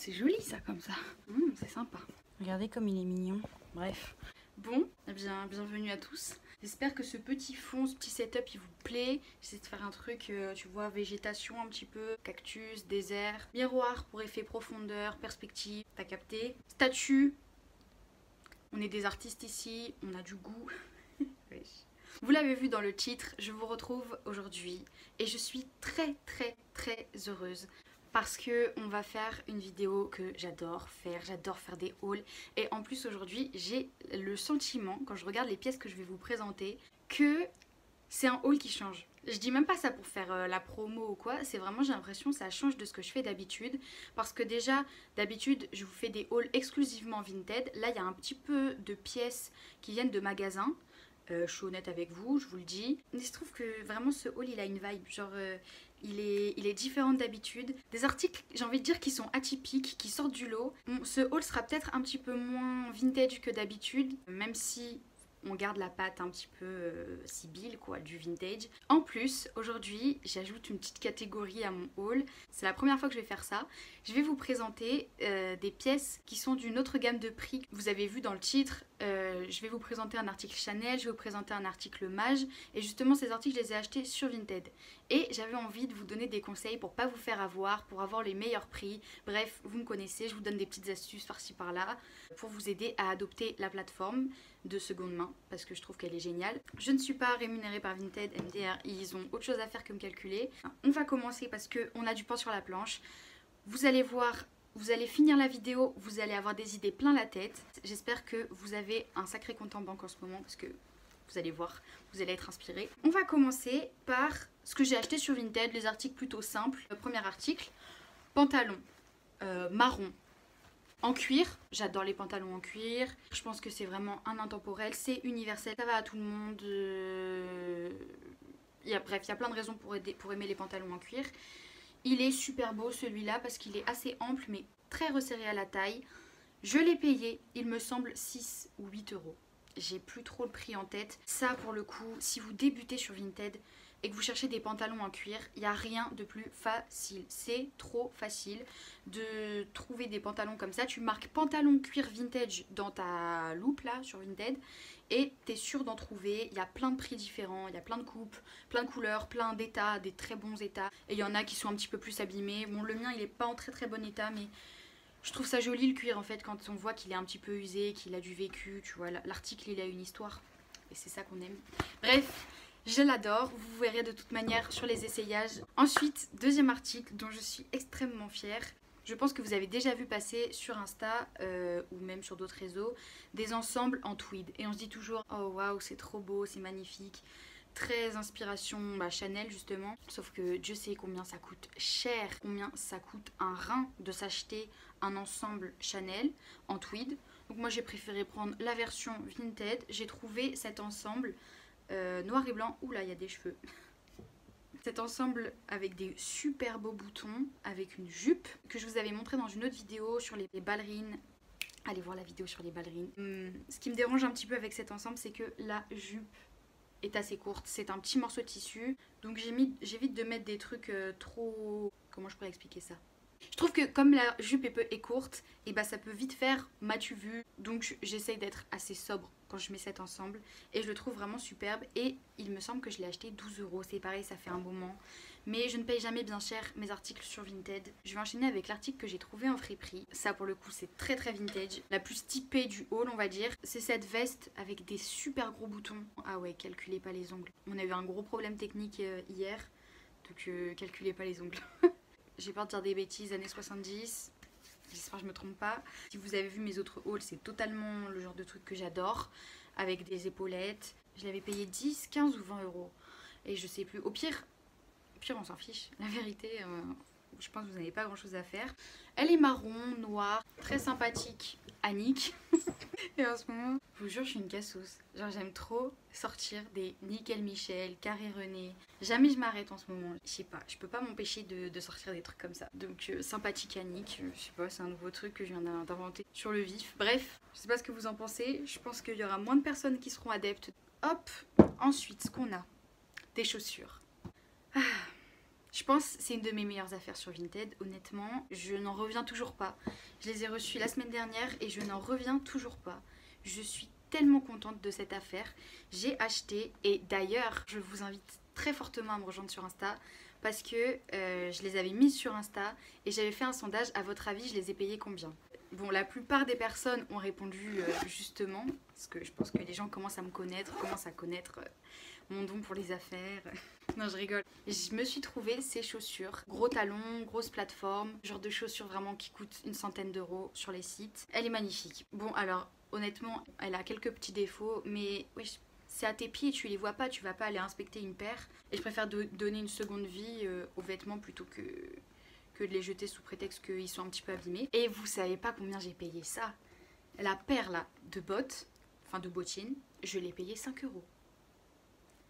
c'est joli ça comme ça. C'est sympa. Regardez comme il est mignon. Bref. Bon, eh bien, bienvenue à tous. J'espère que ce petit fond, ce petit setup, il vous plaît. J'essaie de faire un truc, tu vois, végétation un petit peu, cactus, désert, miroir pour effet profondeur, perspective, t'as capté. Statue. On est des artistes ici, on a du goût. Vous l'avez vu dans le titre, je vous retrouve aujourd'hui et je suis très heureuse parce que on va faire une vidéo que j'adore faire des hauls et en plus aujourd'hui j'ai le sentiment quand je regarde les pièces que je vais vous présenter que c'est un haul qui change. Je dis même pas ça pour faire la promo ou quoi, c'est vraiment j'ai l'impression que ça change de ce que je fais d'habitude parce que déjà d'habitude je vous fais des hauls exclusivement Vinted, là il y a un petit peu de pièces qui viennent de magasins. Je suis honnête avec vous, je vous le dis. Il se trouve que vraiment ce haul il a une vibe, genre il est différent d'habitude. Des articles, j'ai envie de dire, qui sont atypiques, qui sortent du lot. Bon, ce haul sera peut-être un petit peu moins vintage que d'habitude, même si on garde la patte un petit peu sibylle quoi, du vintage. En plus, aujourd'hui, j'ajoute une petite catégorie à mon haul. C'est la première fois que je vais faire ça. Je vais vous présenter des pièces qui sont d'une autre gamme de prix. Vous avez vu dans le titre, je vais vous présenter un article Chanel, je vais vous présenter un article Mage. Et justement, ces articles, je les ai achetés sur Vinted. Et j'avais envie de vous donner des conseils pour pas vous faire avoir, pour avoir les meilleurs prix. Bref, vous me connaissez, je vous donne des petites astuces par-ci par-là pour vous aider à adopter la plateforme de seconde main parce que je trouve qu'elle est géniale. Je ne suis pas rémunérée par Vinted, MDR, ils ont autre chose à faire que me calculer. On va commencer parce qu'on a du pain sur la planche. Vous allez voir, vous allez finir la vidéo, vous allez avoir des idées plein la tête. J'espère que vous avez un sacré compte en banque en ce moment parce que vous allez voir, vous allez être inspiré. On va commencer par ce que j'ai acheté sur Vinted, les articles plutôt simples. Le premier article, pantalon marron. En cuir, j'adore les pantalons en cuir. Je pense que c'est vraiment un intemporel, c'est universel, ça va à tout le monde. Bref, il y a plein de raisons pour aimer les pantalons en cuir. Il est super beau celui-là parce qu'il est assez ample mais très resserré à la taille. Je l'ai payé, il me semble 6 ou 8 euros. J'ai plus trop le prix en tête. Ça pour le coup, si vous débutez sur Vinted et que vous cherchez des pantalons en cuir, il n'y a rien de plus facile. C'est trop facile de trouver des pantalons comme ça. Tu marques pantalon cuir vintage dans ta loupe là sur Vinted et tu es sûr d'en trouver. Il y a plein de prix différents, il y a plein de coupes, plein de couleurs, plein d'états, des très bons états. Et il y en a qui sont un petit peu plus abîmés. Bon, le mien il est pas en très bon état mais je trouve ça joli le cuir en fait quand on voit qu'il est un petit peu usé, qu'il a du vécu. Tu vois, l'article il a une histoire et c'est ça qu'on aime. Bref. Je l'adore, vous verrez de toute manière sur les essayages. Ensuite, deuxième article dont je suis extrêmement fière. Je pense que vous avez déjà vu passer sur Insta ou même sur d'autres réseaux des ensembles en tweed. Et on se dit toujours, oh waouh, c'est trop beau, c'est magnifique. Très inspiration Chanel justement. Sauf que Dieu sait combien ça coûte cher, combien ça coûte un rein de s'acheter un ensemble Chanel en tweed. Donc moi j'ai préféré prendre la version Vinted. J'ai trouvé cet ensemble noir et blanc. Oula, il y a des cheveux. Cet ensemble avec des super beaux boutons, avec une jupe que je vous avais montré dans une autre vidéo sur les ballerines. Allez voir la vidéo sur les ballerines. Ce qui me dérange un petit peu avec cet ensemble, c'est que la jupe est assez courte. C'est un petit morceau de tissu. Donc j'évite de mettre des trucs trop... Comment je pourrais expliquer ça ? Je trouve que comme la jupe est courte, et bah ça peut vite faire m'as-tu vu. Donc j'essaye d'être assez sobre quand je mets cet ensemble. Et je le trouve vraiment superbe. Et il me semble que je l'ai acheté 12 euros. C'est pareil, ça fait un moment. Mais je ne paye jamais bien cher mes articles sur Vinted. Je vais enchaîner avec l'article que j'ai trouvé en friperie. Ça pour le coup c'est très vintage. La plus typée du haul on va dire. C'est cette veste avec des super gros boutons. Ah ouais, calculez pas les ongles. On a eu un gros problème technique hier. Donc calculez pas les ongles. J'ai peur de dire des bêtises, années 70. J'espère que je me trompe pas. Si vous avez vu mes autres hauls, c'est totalement le genre de truc que j'adore. Avec des épaulettes. Je l'avais payé 10, 15 ou 20 euros. Et je sais plus. Au pire on s'en fiche. La vérité, je pense que vous n'avez pas grand chose à faire. Elle est marron, noire, très sympathique. Annick. Et en ce moment, je vous jure, je suis une cassos. Genre, j'aime trop sortir des Nickel Michel, Carré René. Jamais je m'arrête en ce moment. Je sais pas, je peux pas m'empêcher de sortir des trucs comme ça. Donc, sympathique Annick, je sais pas, c'est un nouveau truc que je viens d'inventer sur le vif. Bref, je sais pas ce que vous en pensez. Je pense qu'il y aura moins de personnes qui seront adeptes. Hop, ensuite, ce qu'on a, des chaussures. Je pense que c'est une de mes meilleures affaires sur Vinted. Honnêtement, je n'en reviens toujours pas. Je les ai reçus la semaine dernière et je n'en reviens toujours pas. Je suis tellement contente de cette affaire. J'ai acheté et d'ailleurs, je vous invite très fortement à me rejoindre sur Insta parce que je les avais mises sur Insta et j'avais fait un sondage. À votre avis, je les ai payées combien? Bon, la plupart des personnes ont répondu justement, parce que je pense que les gens commencent à me connaître, commencent à connaître mon don pour les affaires. Non, je rigole. Je me suis trouvé ces chaussures. Gros talons, grosse plateforme, genre de chaussures vraiment qui coûtent une centaine d'euros sur les sites. Elle est magnifique. Bon, alors, honnêtement, elle a quelques petits défauts, mais oui, c'est à tes pieds, tu les vois pas, tu vas pas aller inspecter une paire. Et je préfère donner une seconde vie aux vêtements plutôt que de les jeter sous prétexte qu'ils sont un petit peu abîmés. Et vous savez pas combien j'ai payé ça. La paire là de bottes, enfin de bottines, je l'ai payé 5 euros.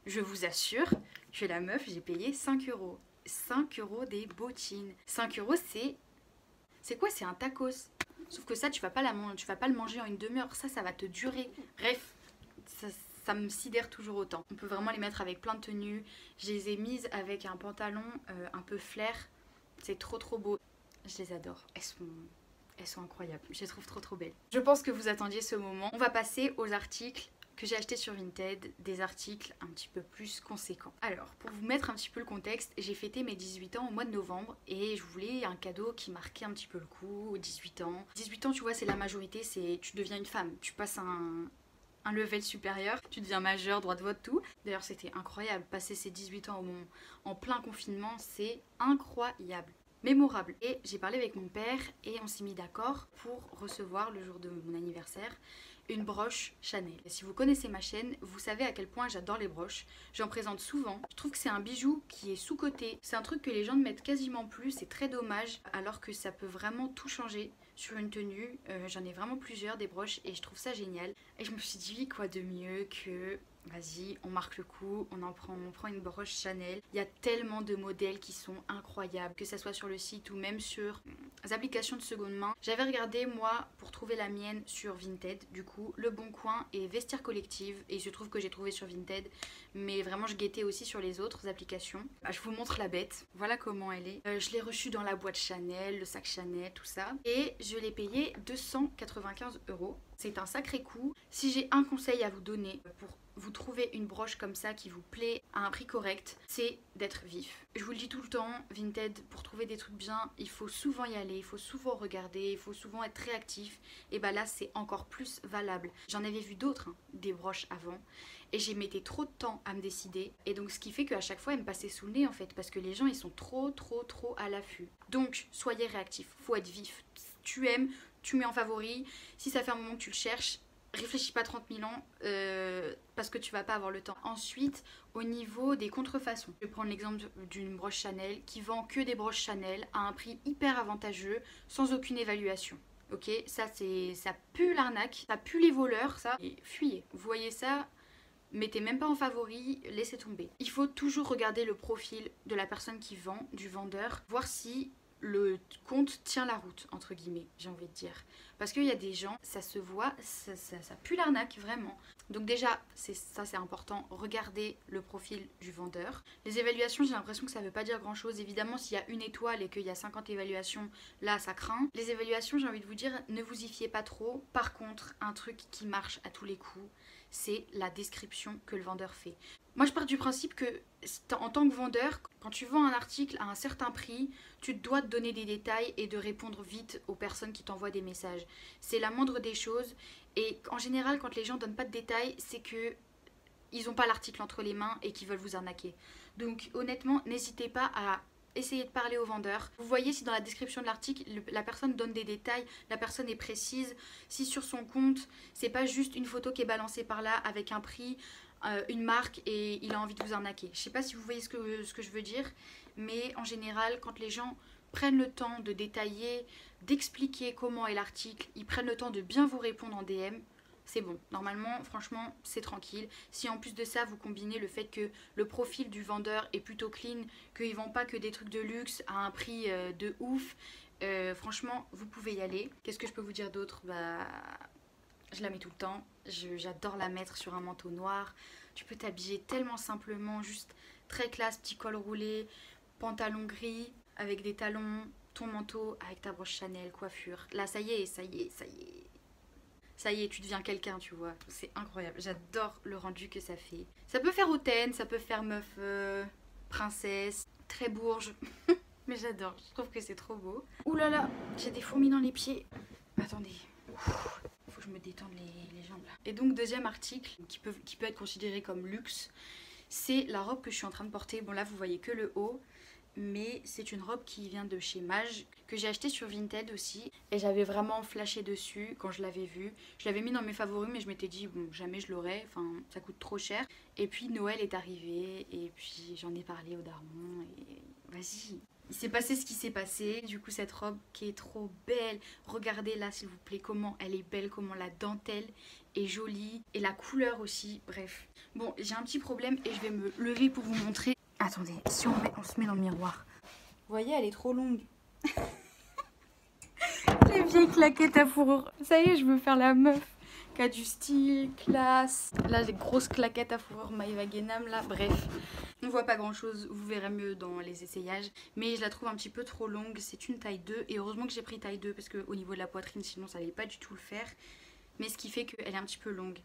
Je vous assure que la meuf, j'ai payé 5 euros. 5 euros des bottines. 5 euros, c'est quoi? C'est un tacos. Sauf que ça, tu vas pas le manger en une demi-heure. Ça va te durer. Bref, ça me sidère toujours autant. On peut vraiment les mettre avec plein de tenues. Je les ai mises avec un pantalon un peu flair. C'est trop beau. Je les adore. Elles sont incroyables. Je les trouve trop belles. Je pense que vous attendiez ce moment. On va passer aux articles que j'ai acheté sur Vinted, des articles un petit peu plus conséquents. Alors, pour vous mettre un petit peu le contexte, j'ai fêté mes 18 ans au mois de novembre et je voulais un cadeau qui marquait un petit peu le coup, 18 ans. 18 ans, tu vois, c'est la majorité, tu deviens une femme, tu passes un level supérieur, tu deviens majeur, droit de vote, tout. D'ailleurs, c'était incroyable, passer ces 18 ans en plein confinement, c'est incroyable. Mémorable. Et j'ai parlé avec mon père et on s'est mis d'accord pour recevoir le jour de mon anniversaire une broche Chanel. Et si vous connaissez ma chaîne, vous savez à quel point j'adore les broches. J'en présente souvent. Je trouve que c'est un bijou qui est sous-coté. C'est un truc que les gens ne mettent quasiment plus. C'est très dommage alors que ça peut vraiment tout changer sur une tenue. J'en ai vraiment plusieurs des broches et je trouve ça génial. Et je me suis dit quoi de mieux que... Vas-y, on marque le coup, on prend une broche Chanel. Il y a tellement de modèles qui sont incroyables, que ça soit sur le site ou même sur les applications de seconde main. J'avais regardé, moi, pour trouver la mienne sur Vinted, du coup, Le Bon Coin et Vestiaire Collective. Et il se trouve que j'ai trouvé sur Vinted, mais vraiment, je guettais aussi sur les autres applications. Je vous montre la bête, voilà comment elle est. Je l'ai reçue dans la boîte Chanel, le sac Chanel, tout ça. Et je l'ai payé 295 euros. C'est un sacré coup. Si j'ai un conseil à vous donner pour vous trouver une broche comme ça qui vous plaît à un prix correct, c'est d'être vif. Je vous le dis tout le temps, Vinted, pour trouver des trucs bien, il faut souvent y aller, il faut souvent regarder, il faut souvent être réactif. Et bah là, c'est encore plus valable. J'en avais vu d'autres, des broches avant, et j'ai mettais trop de temps à me décider. Et donc, ce qui fait qu'à chaque fois, elle me passait sous le nez en fait, parce que les gens, ils sont trop à l'affût. Donc, soyez réactifs, faut être vif. Tu aimes, tu mets en favori. Si ça fait un moment que tu le cherches, réfléchis pas 30 000 ans parce que tu vas pas avoir le temps. Ensuite, au niveau des contrefaçons, je vais prendre l'exemple d'une broche Chanel qui vend que des broches Chanel à un prix hyper avantageux sans aucune évaluation. Ok, ça pue l'arnaque, ça pue les voleurs, ça. Et fuyez. Vous voyez ça, mettez même pas en favori, laissez tomber. Il faut toujours regarder le profil de la personne qui vend, du vendeur, voir si le compte tient la route, entre guillemets, j'ai envie de dire. Parce qu'il y a des gens, ça se voit, ça pue l'arnaque, vraiment. Donc déjà, c'est important, regardez le profil du vendeur. Les évaluations, j'ai l'impression que ça ne veut pas dire grand-chose. Évidemment, s'il y a une étoile et qu'il y a 50 évaluations, là, ça craint. Les évaluations, j'ai envie de vous dire, ne vous y fiez pas trop. Par contre, un truc qui marche à tous les coups, c'est la description que le vendeur fait. Moi, je pars du principe que, en tant que vendeur, quand tu vends un article à un certain prix, tu dois te donner des détails et de répondre vite aux personnes qui t'envoient des messages. C'est la moindre des choses. Et en général, quand les gens ne donnent pas de détails, c'est que ils n'ont pas l'article entre les mains et qu'ils veulent vous arnaquer. Donc, honnêtement, n'hésitez pas à essayer de parler au vendeur. Vous voyez si dans la description de l'article, la personne donne des détails, la personne est précise. Si sur son compte, c'est pas juste une photo qui est balancée par là avec un prix, une marque et il a envie de vous arnaquer. Je sais pas si vous voyez ce que je veux dire, mais en général, quand les gens prennent le temps de détailler, d'expliquer comment est l'article, ils prennent le temps de bien vous répondre en DM, c'est bon. Normalement, franchement, c'est tranquille. Si en plus de ça, vous combinez le fait que le profil du vendeur est plutôt clean, qu'il ne vend pas que des trucs de luxe à un prix de ouf, franchement, vous pouvez y aller. Qu'est-ce que je peux vous dire d'autre ? Je la mets tout le temps. J'adore la mettre sur un manteau noir. Tu peux t'habiller tellement simplement, juste très classe, petit col roulé. pantalon gris avec des talons, ton manteau avec ta broche Chanel, coiffure. Là, ça y est, ça y est, ça y est. Ça y est, tu deviens quelqu'un, tu vois. C'est incroyable. J'adore le rendu que ça fait. Ça peut faire hautaine, ça peut faire meuf princesse, très bourge. Mais j'adore. Je trouve que c'est trop beau. Ouh là là, j'ai des fourmis dans les pieds. Attendez. Faut que je me détende les jambes là. Et donc, deuxième article qui peut être considéré comme luxe, c'est la robe que je suis en train de porter. Bon là, vous voyez que le haut. Mais c'est une robe qui vient de chez Mage, que j'ai acheté sur Vinted aussi. Et j'avais vraiment flashé dessus quand je l'avais vue. Je l'avais mis dans mes favoris, mais je m'étais dit, bon, jamais je l'aurais, enfin, ça coûte trop cher. Et puis Noël est arrivé, et puis j'en ai parlé au daron, et vas-y. Il s'est passé ce qui s'est passé. Du coup, cette robe qui est trop belle. Regardez là, s'il vous plaît, comment elle est belle, comment la dentelle est jolie. Et la couleur aussi, bref. Bon, j'ai un petit problème et je vais me lever pour vous montrer. Attendez, si on se met dans le miroir. Vous voyez, elle est trop longue. Les vieilles claquettes à fourrure. Ça y est, je veux faire la meuf qui a du style, classe. Là, les grosses claquettes à fourrure Maeva Guénam, là, bref. On voit pas grand chose, vous verrez mieux dans les essayages. Mais je la trouve un petit peu trop longue, c'est une taille 2. Et heureusement que j'ai pris taille 2 parce qu'au niveau de la poitrine, sinon ça allait pas du tout le faire. Mais ce qui fait qu'elle est un petit peu longue.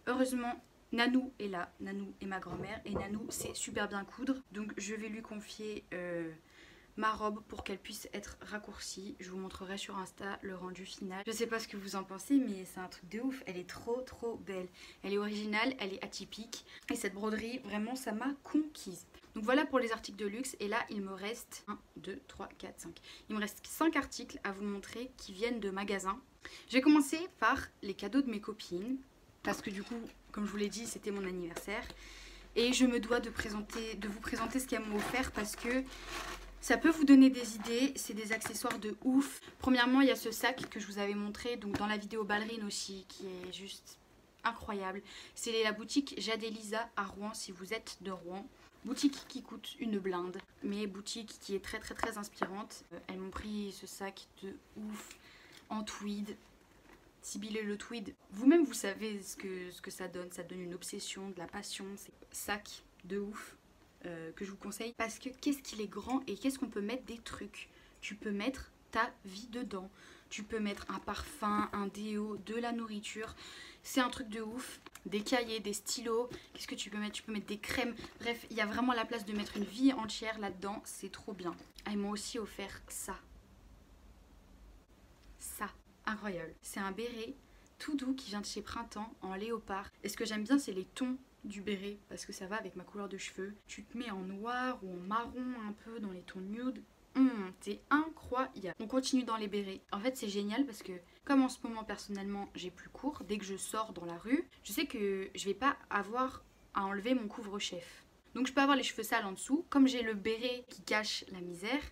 Heureusement, Nanou est là, Nanou est ma grand-mère et Nanou sait super bien coudre. Donc je vais lui confier ma robe pour qu'elle puisse être raccourcie. Je vous montrerai sur Insta le rendu final. Je sais pas ce que vous en pensez, mais c'est un truc de ouf. Elle est trop belle. Elle est originale, elle est atypique. Et cette broderie, vraiment, ça m'a conquise. Donc voilà pour les articles de luxe. Et là, il me reste 1, 2, 3, 4, 5. Il me reste 5 articles à vous montrer qui viennent de magasins. Je vais commencer par les cadeaux de mes copines. Parce que du coup, comme je vous l'ai dit, c'était mon anniversaire. Et je me dois de vous présenter ce qu'elles m'ont offert parce que ça peut vous donner des idées. C'est des accessoires de ouf. Premièrement, il y a ce sac que je vous avais montré donc dans la vidéo ballerine aussi, qui est juste incroyable. C'est la boutique Jade et Lisa à Rouen si vous êtes de Rouen. Boutique qui coûte une blinde, mais boutique qui est très inspirante. Elles m'ont pris ce sac de ouf en tweed. Sibylle le tweed, vous-même vous savez ce que ça donne une obsession, de la passion, c'est sac de ouf que je vous conseille parce que qu'est-ce qu'il est grand et qu'est-ce qu'on peut mettre des trucs. Tu peux mettre ta vie dedans, tu peux mettre un parfum, un déo, de la nourriture, c'est un truc de ouf, des cahiers, des stylos, qu'est-ce que tu peux mettre? Tu peux mettre des crèmes, bref, il y a vraiment la place de mettre une vie entière là-dedans, c'est trop bien. Ah, ils m'ont aussi offert ça. Ça. Incroyable. C'est un béret tout doux qui vient de chez Printemps en léopard. Et ce que j'aime bien, c'est les tons du béret parce que ça va avec ma couleur de cheveux. Tu te mets en noir ou en marron un peu dans les tons nude. C'est incroyable. On continue dans les bérets. En fait, c'est génial parce que comme en ce moment, personnellement, j'ai plus cours. Dès que je sors dans la rue, je sais que je vais pas avoir à enlever mon couvre-chef. Donc je peux avoir les cheveux sales en dessous. Comme j'ai le béret qui cache la misère,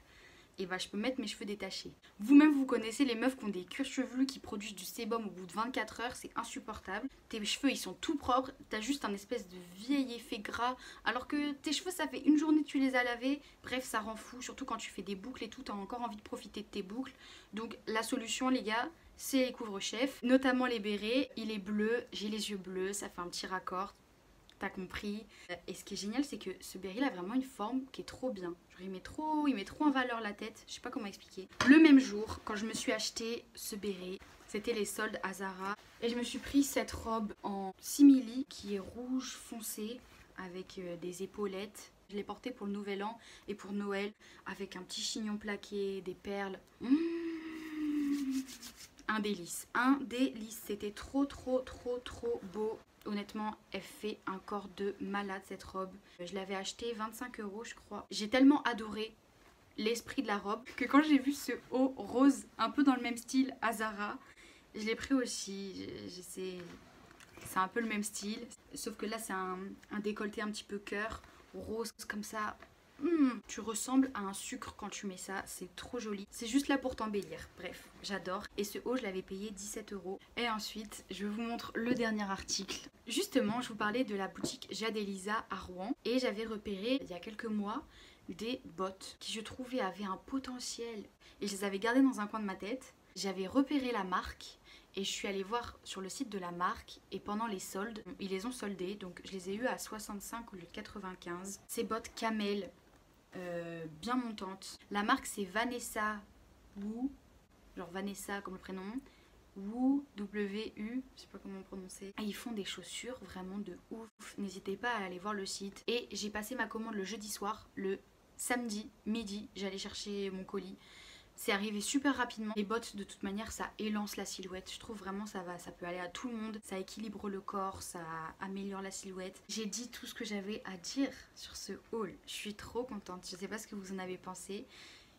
et bah je peux mettre mes cheveux détachés. Vous-même vous connaissez les meufs qui ont des cuirs chevelus qui produisent du sébum au bout de 24 heures, c'est insupportable. Tes cheveux ils sont tout propres, t'as juste un espèce de vieil effet gras, alors que tes cheveux ça fait une journée que tu les as lavés, bref ça rend fou, surtout quand tu fais des boucles et tout, t'as encore envie de profiter de tes boucles. Donc la solution les gars, c'est les couvre-chefs, notamment les bérets, il est bleu, j'ai les yeux bleus, ça fait un petit raccord. T'as compris. Et ce qui est génial, c'est que ce béret il a vraiment une forme qui est trop bien. Genre, il met trop en valeur la tête. Je sais pas comment expliquer. Le même jour, quand je me suis acheté ce béret, c'était les soldes à Zara. Et je me suis pris cette robe en simili qui est rouge foncé avec des épaulettes. Je l'ai portée pour le nouvel an et pour Noël avec un petit chignon plaqué, des perles. Un délice. Un délice. C'était trop beau. Honnêtement, elle fait un corps de malade cette robe. Je l'avais achetée 25 € je crois. J'ai tellement adoré l'esprit de la robe que quand j'ai vu ce haut rose un peu dans le même style à Zara, je l'ai pris aussi. C'est un peu le même style. Sauf que là c'est un décolleté un petit peu cœur, rose comme ça. Tu ressembles à un sucre quand tu mets ça, c'est trop joli. C'est juste là pour t'embellir. Bref, j'adore. Et ce haut, je l'avais payé 17 €. Et ensuite, je vous montre le dernier article. Justement, je vous parlais de la boutique Jade et Lisa à Rouen. Et j'avais repéré, il y a quelques mois, des bottes qui je trouvais avaient un potentiel. Et je les avais gardées dans un coin de ma tête. J'avais repéré la marque. Et je suis allée voir sur le site de la marque et pendant les soldes, ils les ont soldées. Donc je les ai eues à 65 au lieu de 95. Ces bottes camel. bien montante. La marque c'est Vanessa Wu, genre Vanessa comme le prénom, Wu, W-U, je sais pas comment prononcer. Et ils font des chaussures vraiment de ouf. N'hésitez pas à aller voir le site. Et j'ai passé ma commande le jeudi soir, le samedi midi, j'allais chercher mon colis. C'est arrivé super rapidement. Les bottes, de toute manière, ça élance la silhouette. Je trouve vraiment ça peut aller à tout le monde. Ça équilibre le corps, ça améliore la silhouette. J'ai dit tout ce que j'avais à dire sur ce haul. Je suis trop contente. Je sais pas ce que vous en avez pensé.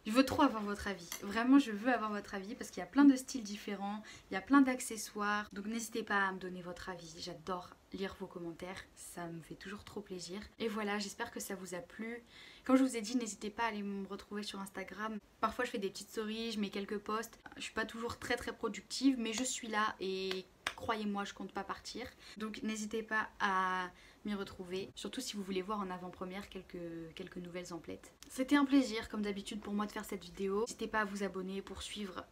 Je veux trop avoir votre avis. Vraiment, je veux avoir votre avis parce qu'il y a plein de styles différents. Il y a plein d'accessoires. Donc n'hésitez pas à me donner votre avis. J'adore lire vos commentaires. Ça me fait toujours trop plaisir. Et voilà, j'espère que ça vous a plu. Comme je vous ai dit, n'hésitez pas à aller me retrouver sur Instagram. Parfois, je fais des petites stories, je mets quelques posts. Je suis pas toujours très productive, mais je suis là et croyez-moi, je compte pas partir. Donc n'hésitez pas à m'y retrouver. Surtout si vous voulez voir en avant-première quelques nouvelles emplettes. C'était un plaisir, comme d'habitude, pour moi de faire cette vidéo. N'hésitez pas à vous abonner pour suivre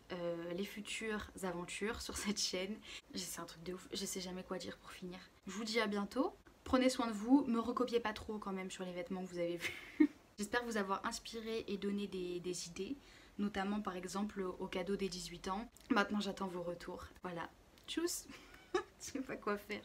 les futures aventures sur cette chaîne. C'est un truc de ouf, je sais jamais quoi dire pour finir. Je vous dis à bientôt. Prenez soin de vous, me recopiez pas trop quand même sur les vêtements que vous avez vus. J'espère vous avoir inspiré et donné des idées, notamment par exemple au cadeau des 18 ans. Maintenant j'attends vos retours. Voilà, tchuss. Je sais pas quoi faire.